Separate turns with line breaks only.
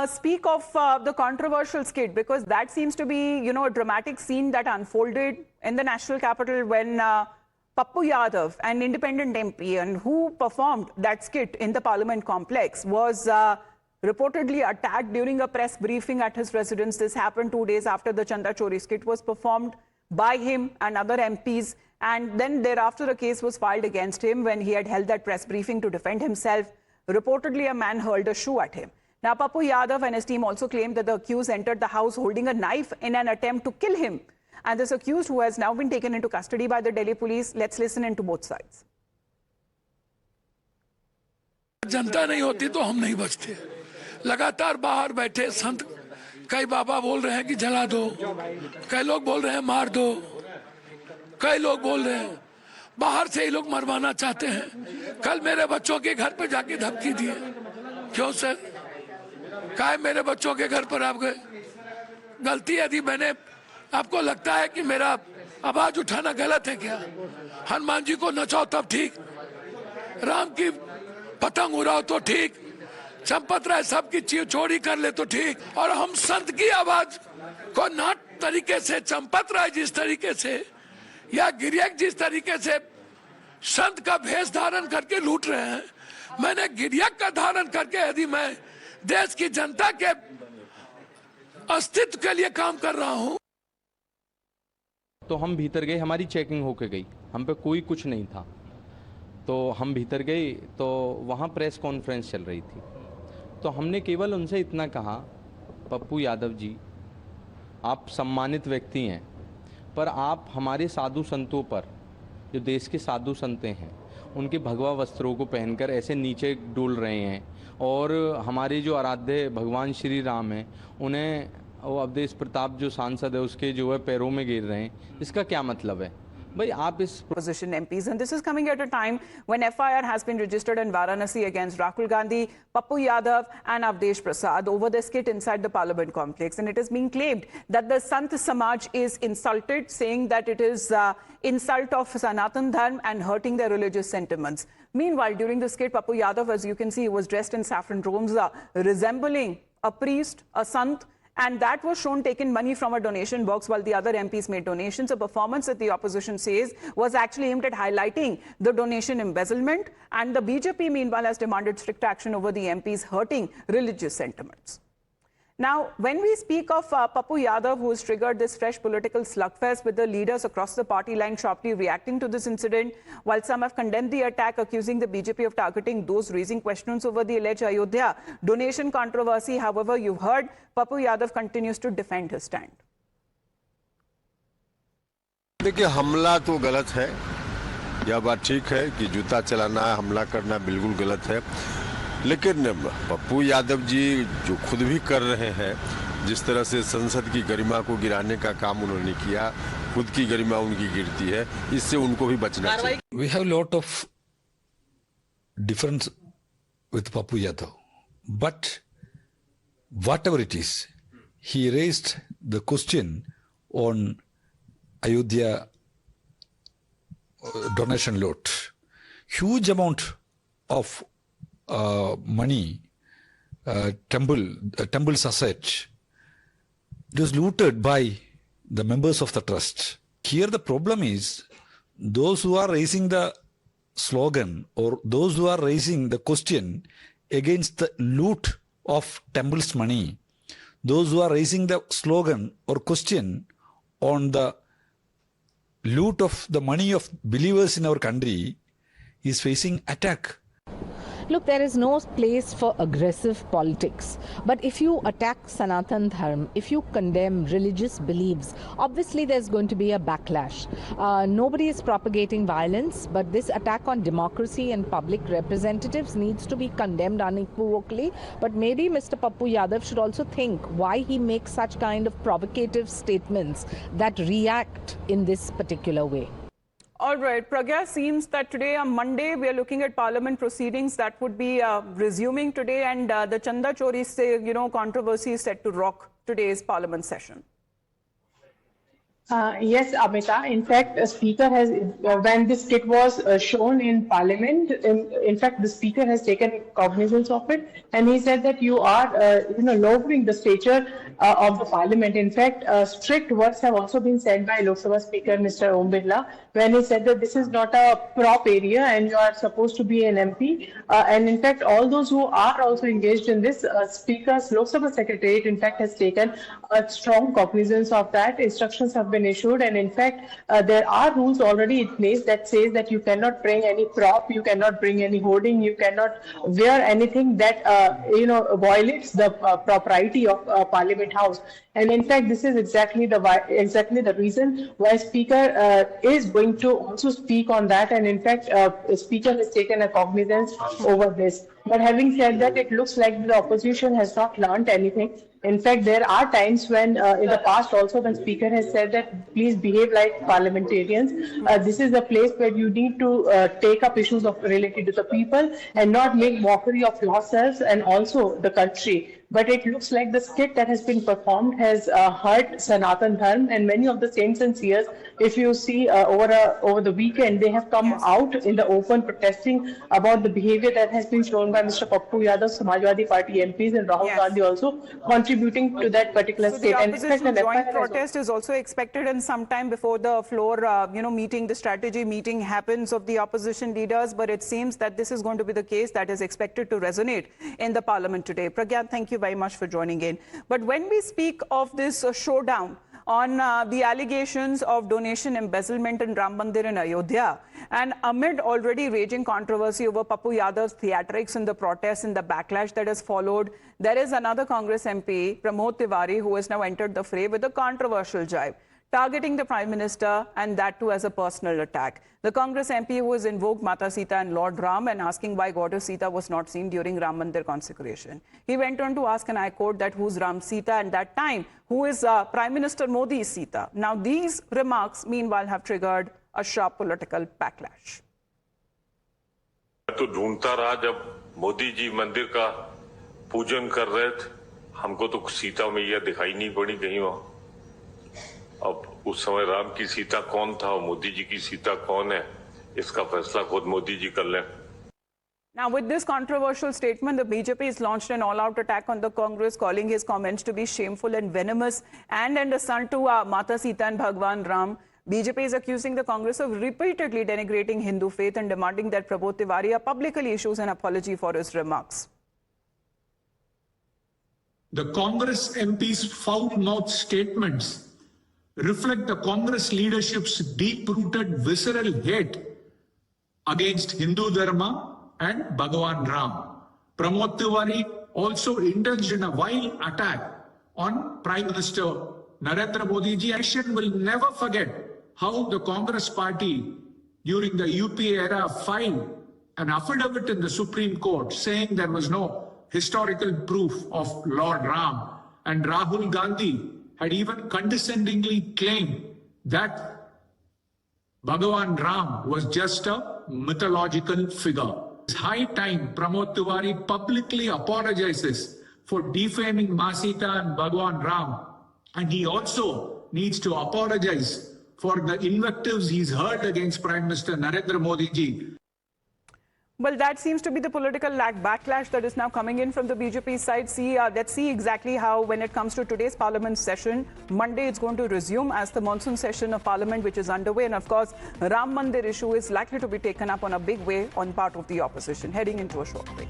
speak of the controversial skit, because that seems to be, a dramatic scene that unfolded in the national capital when Pappu Yadav, an independent MP, and who performed that skit in the Parliament complex, was reportedly attacked during a press briefing at his residence. This happened 2 days after the Chanda Chori skit was performed by him and other MPs. And then thereafter, a case was filed against him when he had held that press briefing to defend himself. Reportedly, a man hurled a shoe at him. Now, Pappu Yadav and his team also claimed that the accused entered the house holding a knife in an attempt to kill him. And this accused, who has now been taken into custody by the Delhi police, let's listen into both sides.
जनता नहीं होती तो हम नहीं बचते। लगातार बाहर बैठे संत, कई बाबा बोल रहे हैं कि जला दो, कई लोग बोल रहे हैं मार दो, कई लोग बोल रहे हैं बाहर से ही लोग मरवाना चाहते हैं। कल मेरे बच्चों के घर पे जाके धमकी दिए। क्यों सर? काय मेरे बच्चों के घर पर आप गए? गलती यदि मैंने, आपको लगता है कि मेरा आवाज उठाना गलत है क्या? हनुमान जी को नचाओ तब ठीक, राम की पतंग उड़ाओ तो ठीक, चंपत राय सबकी चोरी कर ले तो ठीक, और हम संत की आवाज को ना तरीके से चंपत राय जिस तरीके से या गिरियक जिस तरीके से संत का भेष धारण करके लूट रहे हैं, मैंने गिरियक का धारण करके यदि मैं देश की जनता के अस्तित्व के लिए काम कर रहा हूं।
तो हम भीतर गए, हमारी चेकिंग होके गई, हम पे कोई कुछ नहीं था। तो हम भीतर गए तो वहाँ प्रेस कॉन्फ्रेंस चल रही थी। तो हमने केवल उनसे इतना कहा, पप्पू यादव जी, आप सम्मानित व्यक्ति हैं, पर आप हमारे साधु संतों पर, जो देश के साधु संत हैं, उनके भगवा वस्त्रों को पहनकर ऐसे नीचे डोल रहे हैं, और हमारे जो आराध्य भगवान श्री राम हैं, उन्हें वो अवधेश प्रताप जो सांसद है उसके जो है पैरों में गिर रहे हैं। इसका क्या मतलब है भाई? आप इस
opposition MPs, and this is coming at a time when FIR has been registered in Varanasi against Rahul Gandhi, Pappu Yadav and Avdesh Prasad over the skit inside the Parliament complex, and it is being claimed that the Sant Samaj is insulted, saying that it is insult of Sanatan Dharma and hurting their religious sentiments. Meanwhile, during the skit, Pappu Yadav, as you can see, was dressed in saffron robes, resembling a priest, a sant, and that was shown taking money from a donation box while the other MPs made donations. A performance that the opposition says was actually aimed at highlighting the donation embezzlement. And the BJP, meanwhile, has demanded strict action over the MPs hurting religious sentiments. Now, when we speak of Pappu Yadav, who has triggered this fresh political slugfest with the leaders across the party line sharply reacting to this incident, while some have condemned the attack, accusing the BJP of targeting those raising questions over the alleged Ayodhya donation controversy. However, you've heard Pappu Yadav continues to defend his stand.
देखिए, हमला तो गलत है, यह बात ठीक है कि जूता चलाना, हमला करना बिल्कुल गलत है, लेकिन पप्पू यादव जी जो खुद भी कर रहे हैं, जिस तरह से संसद की गरिमा को गिराने का काम उन्होंने किया, खुद की गरिमा उनकी गिरती है, इससे उनको भी बचना चाहिए।
We have lot of difference with Pappu Yadav, but whatever it is, he raised the question on Ayodhya donation lot. Huge amount of money, temple's asset, it was looted by the members of the trust. Here the problem is those who are raising the slogan or those who are raising the question against the loot of temple's money, those who are raising the slogan or question on the loot of the money of believers in our country is facing attack.
Look, there is no place for aggressive politics. But if you attack Sanatan Dharma, if you condemn religious beliefs, obviously there's going to be a backlash. Nobody is propagating violence, but this attack on democracy and public representatives needs to be condemned unequivocally. But maybe Mr. Pappu Yadav should also think why he makes such kind of provocative statements that react in this particular way.
All right, Pragya, seems that today on Monday we are looking at Parliament proceedings that would be resuming today, and the Chanda Chori controversy is set to rock today's Parliament session.
Yes, Amita. In fact, a speaker has, when this kit was shown in Parliament, in fact, the speaker has taken cognizance of it, and he said that you are, lowering the stature of the Parliament. In fact, strict words have also been said by Lok Sabha Speaker Mr. Om Birla, when he said that this is not a prop area and you are supposed to be an MP. And in fact, all those who are also engaged in this, Speaker's Lok Sabha Secretariat, in fact, has taken a strong cognizance of that. Instructions have been issued, and in fact, there are rules already in place that says that you cannot bring any prop, you cannot bring any hoarding, you cannot wear anything that violates the propriety of Parliament House. And in fact, this is exactly the reason why Speaker is going to also speak on that. And in fact, Speaker has taken a cognizance over this. But having said that, it looks like the opposition has not learned anything. In fact, there are times when, in the past also, when Speaker has said that please behave like parliamentarians. This is a place where you need to take up issues related to the people and not make mockery of yourselves and also the country. But it looks like the skit that has been performed has hurt Sanatan Dharm, and many of the saints and seers, if you see over the weekend, they have come out in the open protesting about the behavior that has been shown by Mr. Pappu Yadav, Samajwadi Party MPs, and Rahul Gandhi also contributing to that particular state.
The opposition joint protest is also expected in some time before the floor, meeting, the strategy meeting happens of the opposition leaders. But it seems that this is going to be the case that is expected to resonate in the parliament today. Pragyan, thank you very much for joining in. But when we speak of this showdown on the allegations of donation embezzlement in Ram Mandir in Ayodhya, and amid already raging controversy over Pappu Yadav's theatrics in the protests and the backlash that has followed, there is another Congress MP, Pramod Tiwari, who has now entered the fray with a controversial jibe, targeting the Prime Minister, and that too as a personal attack. The Congress MP who has invoked Mata Sita and Lord Ram and asking why Goddess Sita was not seen during Ram Mandir consecration. He went on to ask, and I quote, that who's Ram Sita and that time, who is Prime Minister Modi's Sita. Now these remarks meanwhile have triggered a sharp political backlash.
तो ढूंढता रहा जब मोदी जी मंदिर का पूजन कर रहे थे, हमको तो सीता मैया दिखाई नहीं पड़ी कहीं वहां। अब उस समय राम की सीता कौन था और मोदी जी की सीता कौन है, इसका फैसला खुद मोदी जी कर लें।
Now, with this controversial statement, the BJP has launched an all-out attack on the Congress, calling his comments to be shameful and venomous and an assault to Mata Sita and Bhagwan Ram. BJP is accusing the Congress of repeatedly denigrating Hindu faith and demanding that Pramod Tiwari publicly issues an apology for his remarks.
The Congress MP's foul-mouthed statements reflect the Congress leadership's deep-rooted visceral hate against Hindu Dharma and Bhagwan Ram. Pramod Tiwari also indulged in a vile attack on Prime Minister Narendra Modi ji. Nation will never forget how the Congress party during the UPA era filed an affidavit in the Supreme Court saying there was no historical proof of Lord Ram, and Rahul Gandhi had even condescendingly claimed that Bhagwan Ram was just a mythological figure. It's high time Pramod Tiwari publicly apologizes for defaming Ma Sita and Bhagwan Ram, and he also needs to apologize for the invectives he's heard against Prime Minister Narendra Modi ji.
Well, that seems to be the political backlash that is now coming in from the BJP side. Let's see exactly how, when it comes to today's Parliament session, Monday it's going to resume as the monsoon session of Parliament, which is underway. And of course, Ram Mandir issue is likely to be taken up on a big way on part of the opposition. Heading into a short break.